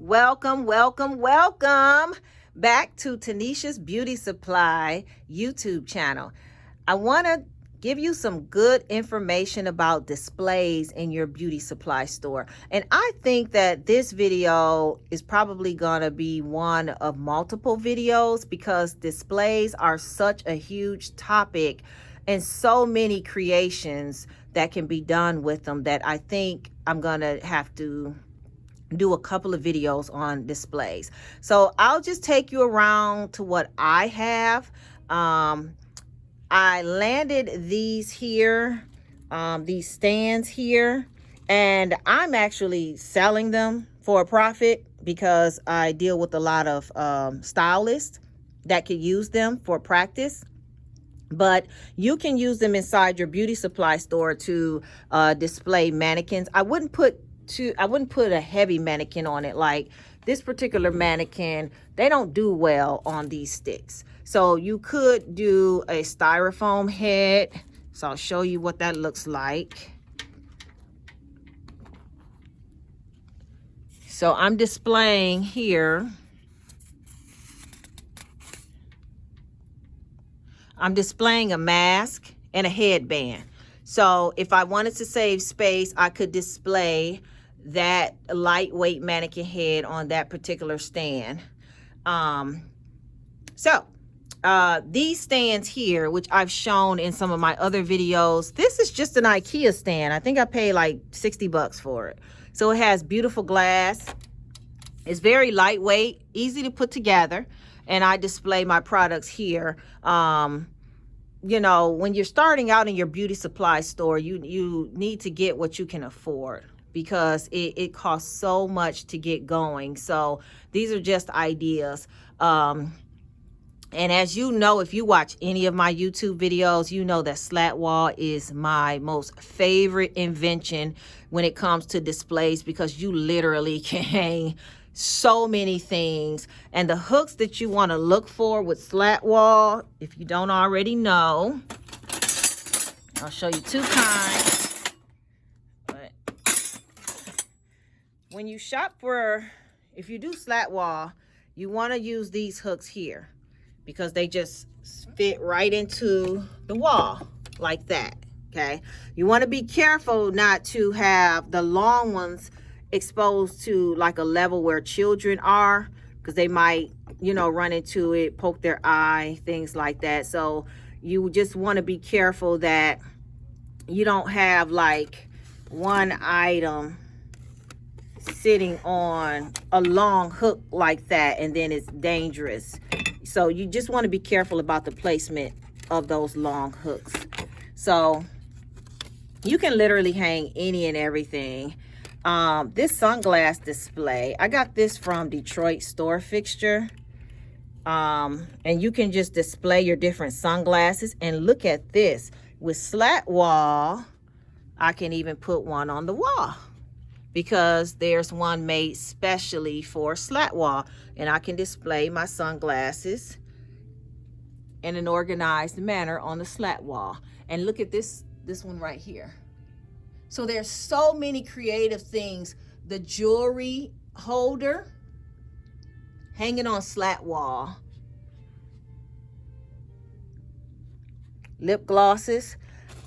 Welcome, welcome, welcome back to Tanisha's Beauty Supply YouTube channel. I want to give you some good information about displays in your beauty supply store. And I think that this video is probably going to be one of multiple videos because displays are such a huge topic and so many creations that can be done with them that I think I'm going to have to do a couple of videos on displays. So I'll just take you around to what I have. I landed these here, these stands here, and I'm actually selling them for a profit because I deal with a lot of stylists that could use them for practice. But you can use them inside your beauty supply store to display mannequins. I wouldn't put a heavy mannequin on it. Like this particular mannequin, they don't do well on these sticks. So you could do a styrofoam head. So I'll show you what that looks like. So I'm displaying here. I'm displaying a mask and a headband. So if I wanted to save space, I could display that lightweight mannequin head on that particular stand. These stands here, which I've shown in some of my other videos, this is just an IKEA stand. I think I paid like 60 bucks for it. So it has beautiful glass. It's very lightweight, easy to put together. And I display my products here. You know, when you're starting out in your beauty supply store, you need to get what you can afford because it costs so much to get going. So these are just ideas. And as you know, if you watch any of my YouTube videos, you know that slat wall is my most favorite invention when it comes to displays because you literally can hang so many things. And the hooks that you want to look for with slat wall, if you don't already know, I'll show you two kinds. But when you shop if you do slat wall, you want to use these hooks here because they just fit right into the wall like that. Okay, you want to be careful not to have the long ones exposed to like a level where children are, because they might, you know, run into it, poke their eye, things like that. So you just want to be careful that you don't have like one item sitting on a long hook like that and then it's dangerous. So you just want to be careful about the placement of those long hooks. So you can literally hang any and everything. This sunglass display, I got this from Detroit Store Fixture. And you can just display your different sunglasses. And look at this. With slat wall, I can even put one on the wall because there's one made specially for slat wall. And I can display my sunglasses in an organized manner on the slat wall. And look at this one right here. So there's so many creative things. The jewelry holder hanging on slat wall. Lip glosses.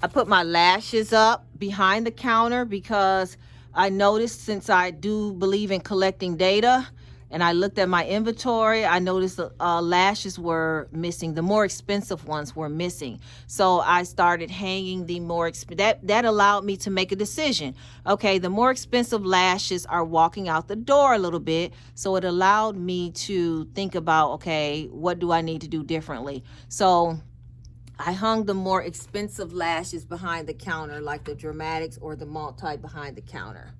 I put my lashes up behind the counter because I noticed, since I do believe in collecting data and I looked at my inventory, I noticed lashes were missing. The more expensive ones were missing. So I started hanging the more expensive. That allowed me to make a decision. Okay, the more expensive lashes are walking out the door a little bit. So it allowed me to think about, okay, what do I need to do differently? So I hung the more expensive lashes behind the counter, like the Dramatics or the Multi behind the counter.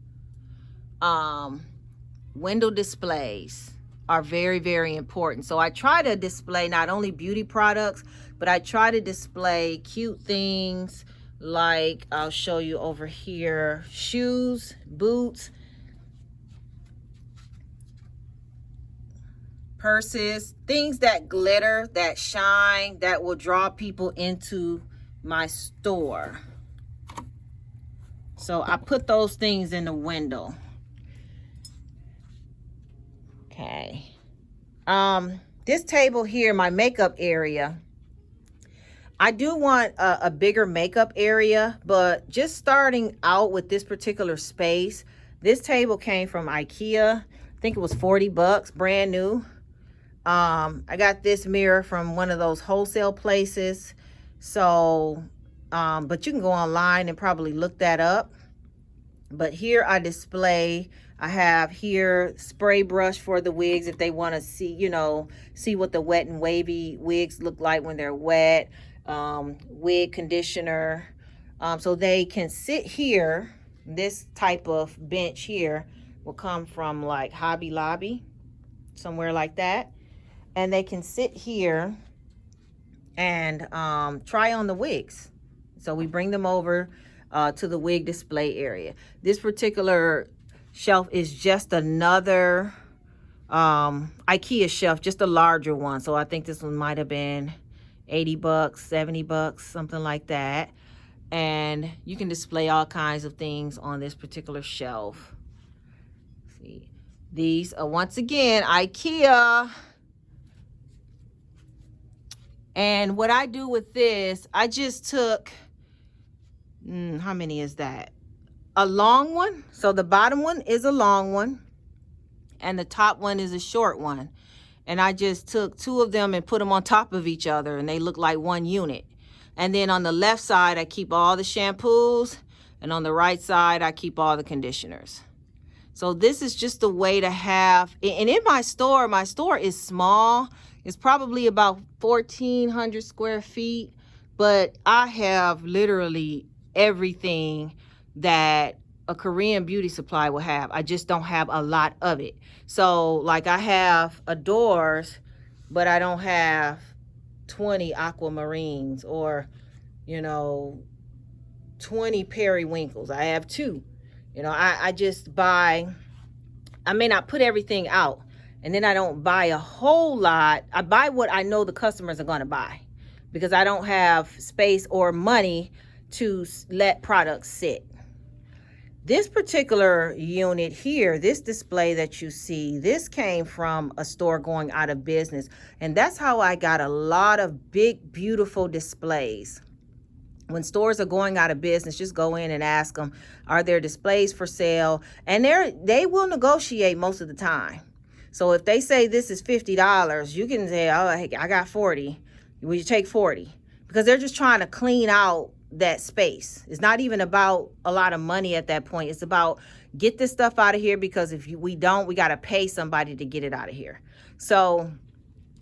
Window displays are very, very important. So I try to display not only beauty products, but I try to display cute things like, I'll show you over here, shoes, boots, purses, things that glitter, that shine, that will draw people into my store. So I put those things in the window. This table here, my makeup area, I do want a bigger makeup area, but just starting out with this particular space, this table came from IKEA. I think it was 40 bucks, brand new. I got this mirror from one of those wholesale places. So, but you can go online and probably look that up. But here I display, I have here spray brush for the wigs if they want to see, you know, see what the wet and wavy wigs look like when they're wet. Wig conditioner. So they can sit here. This type of bench here will come from like Hobby Lobby, somewhere like that. And they can sit here and try on the wigs. So we bring them over to the wig display area. This particular shelf is just another IKEA shelf, just a larger one. So I think this one might have been 80 bucks, 70 bucks, something like that. And you can display all kinds of things on this particular shelf. See, these are once again IKEA. And what I do with this, I just took, how many is that? A long one. So the bottom one is a long one and the top one is a short one. And I just took two of them and put them on top of each other and they look like one unit. And then on the left side, I keep all the shampoos, and on the right side, I keep all the conditioners. So this is just a way to have, and in my store is small. It's probably about 1,400 square feet, but I have literally everything that a Korean beauty supply will have. I just don't have a lot of it. So like I have Adores, but I don't have 20 aquamarines or, you know, 20 periwinkles. I have 2. You know, I just buy, I may not put everything out, and then I don't buy a whole lot. I buy what I know the customers are going to buy because I don't have space or money to let products sit. This particular unit here, this display that you see, this came from a store going out of business. And that's how I got a lot of big, beautiful displays. When stores are going out of business, just go in and ask them, are there displays for sale? And they will negotiate most of the time. So if they say this is $50, you can say, oh, I got 40. Will you take 40? Because they're just trying to clean out that space. It's not even about a lot of money at that point. It's about get this stuff out of here, because if we don't, we got to pay somebody to get it out of here. So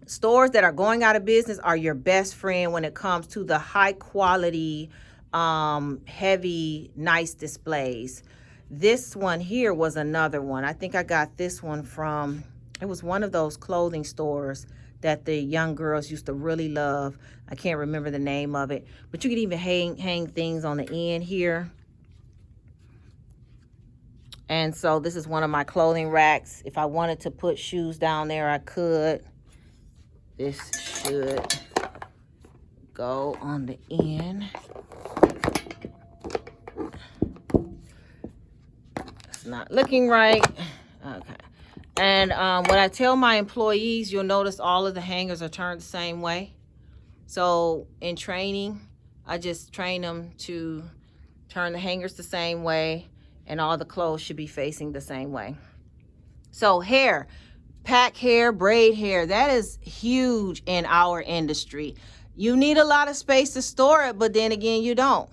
stores that are going out of business are your best friend when it comes to the high quality, heavy, nice displays. This one here was another one. I think I got this one from, it was one of those clothing stores that the young girls used to really love. I can't remember the name of it, but you could even hang things on the end here. And so this is one of my clothing racks. If I wanted to put shoes down there, I could. This should go on the end. It's not looking right. Okay. And when I tell my employees, you'll notice all of the hangers are turned the same way. So in training, I just train them to turn the hangers the same way, and all the clothes should be facing the same way. So hair, pack hair, braid hair, that is huge in our industry. You need a lot of space to store it, but then again, you don't.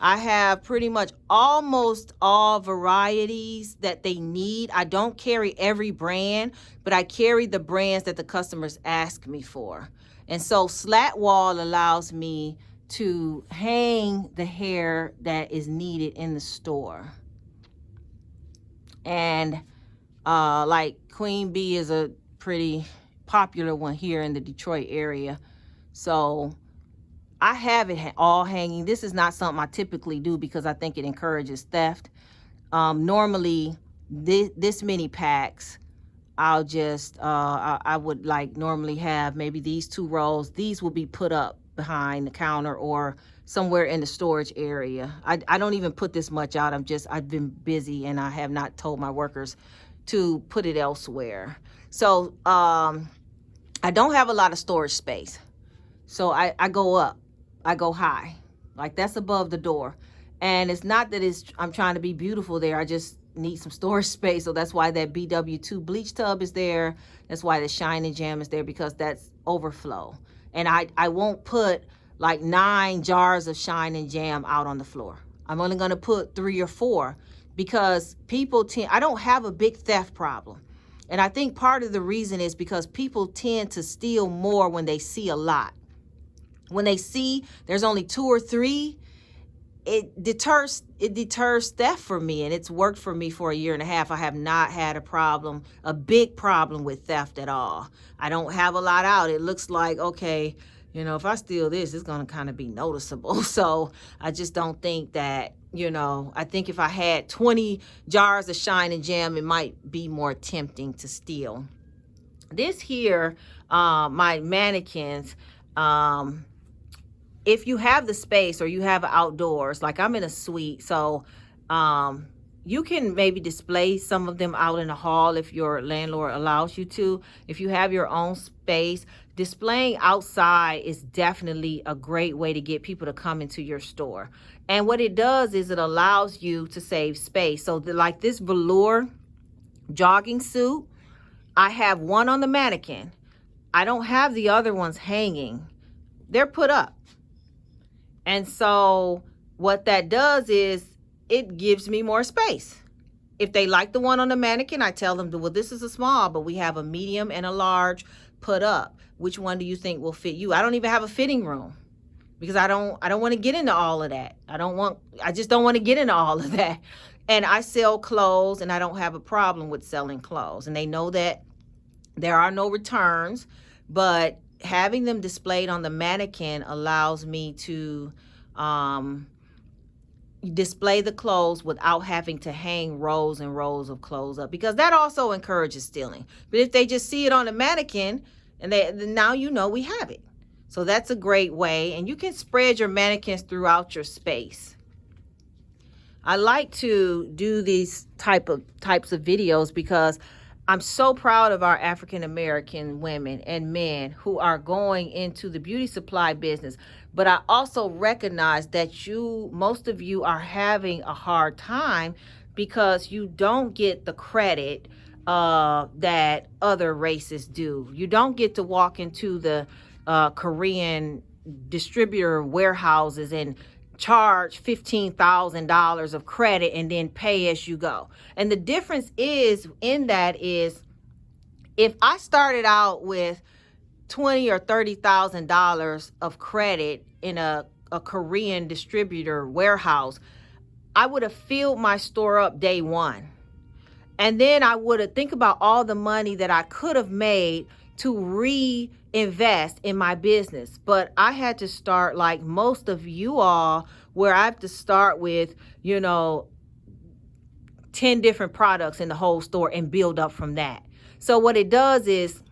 I have pretty much almost all varieties that they need. I don't carry every brand, but I carry the brands that the customers ask me for. And so slat wall allows me to hang the hair that is needed in the store. And like Queen Bee is a pretty popular one here in the Detroit area. So I have it all hanging. This is not something I typically do because I think it encourages theft. Normally, this many packs, I'll just, I would like normally have maybe these 2 rows. These will be put up behind the counter or somewhere in the storage area. I don't even put this much out. I've been busy and I have not told my workers to put it elsewhere. So I don't have a lot of storage space. So I go up, I go high, like that's above the door. And it's not that I'm trying to be beautiful there. I just need some storage space. So that's why that BW2 bleach tub is there. That's why the Shine and Jam is there, because that's overflow. And I won't put like 9 jars of Shine and Jam out on the floor. I'm only going to put 3 or 4, because people I don't have a big theft problem. And I think part of the reason is because people tend to steal more when they see a lot. When they see there's only 2 or 3, it deters theft for me, and it's worked for me for a year and a half. I have not had a big problem with theft at all. I don't have a lot out. It looks like, okay, if I steal this, it's going to kind of be noticeable. So I just don't think that, I think if I had 20 jars of Shine and Jam, it might be more tempting to steal. This here, my mannequins, if you have the space or you have outdoors, like I'm in a suite, so you can maybe display some of them out in the hall if your landlord allows you to. If you have your own space, displaying outside is definitely a great way to get people to come into your store. And what it does is it allows you to save space. So like this velour jogging suit, I have one on the mannequin. I don't have the other ones hanging. They're put up. And so what that does is it gives me more space. If they like the one on the mannequin, I tell them, well, this is a small, but we have a medium and a large put up. Which one do you think will fit you? I don't even have a fitting room, because I don't want to get into all of that. I just don't want to get into all of that. And I sell clothes, and I don't have a problem with selling clothes. And they know that there are no returns, but having them displayed on the mannequin allows me to display the clothes without having to hang rows and rows of clothes up, because that also encourages stealing. But if they just see it on the mannequin, and now we have it. So that's a great way, and you can spread your mannequins throughout your space. I like to do these types of videos because I'm so proud of our African American women and men who are going into the beauty supply business. But I also recognize that most of you are having a hard time because you don't get the credit that other races do. You don't get to walk into the Korean distributor warehouses and charge $15,000 of credit and then pay as you go. And the difference is if I started out with $20,000 or $30,000 of credit in a Korean distributor warehouse, I would have filled my store up day one. And then I would have think about all the money that I could have made to reinvest in my business. But I had to start like most of you all, where I have to start with, 10 different products in the whole store and build up from that. So what it does is,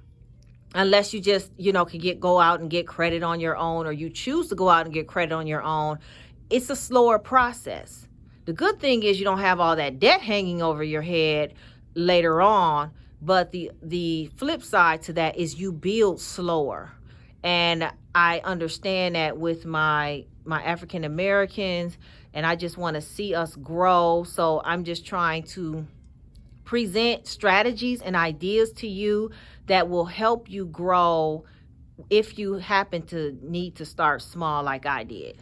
unless you just, can go out and get credit on your own, or you choose to go out and get credit on your own, it's a slower process. The good thing is you don't have all that debt hanging over your head later on. But the flip side to that is you build slower. And I understand that with my African Americans, and I just want to see us grow. So I'm just trying to present strategies and ideas to you that will help you grow if you happen to need to start small like I did.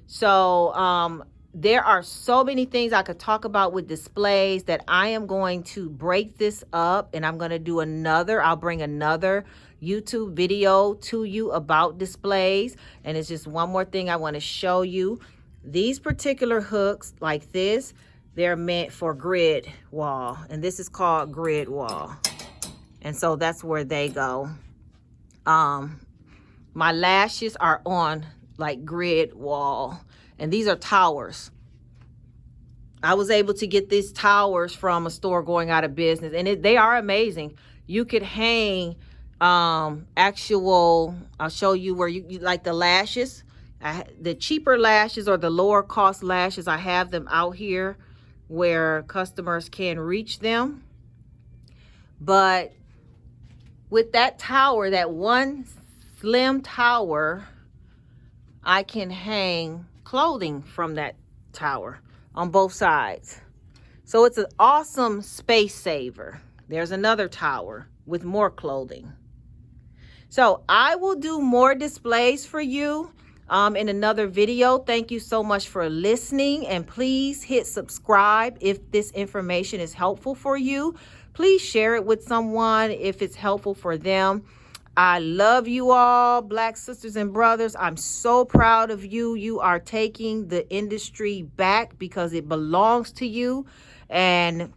So there are so many things I could talk about with displays that I am going to break this up, and I'm going to do I'll bring another YouTube video to you about displays. And it's just one more thing I want to show you. These particular hooks like this, they're meant for grid wall, and this is called grid wall. And so that's where they go. My lashes are on like grid wall. And these are towers. I was able to get these towers from a store going out of business, and they are amazing. You could hang I'll show you where you like the lashes. The cheaper lashes or the lower cost lashes, I have them out here where customers can reach them. But with that tower, that one slim tower, I can hang clothing from that tower on both sides. So it's an awesome space saver. There's another tower with more clothing. So I will do more displays for you in another video. Thank you so much for listening, and please hit subscribe if this information is helpful for you. Please share it with someone if it's helpful for them. I love you all, Black sisters and brothers. I'm so proud of you. You are taking the industry back because it belongs to you. And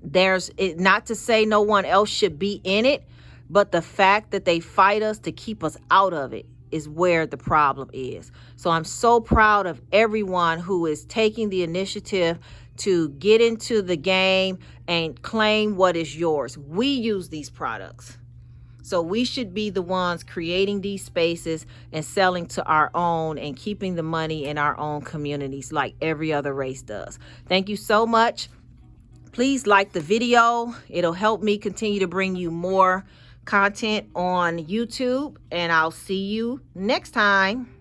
there's it, not to say no one else should be in it, but the fact that they fight us to keep us out of it is where the problem is. So I'm so proud of everyone who is taking the initiative to get into the game and claim what is yours. We use these products. So we should be the ones creating these spaces and selling to our own and keeping the money in our own communities like every other race does. Thank you so much. Please like the video. It'll help me continue to bring you more content on YouTube, and I'll see you next time.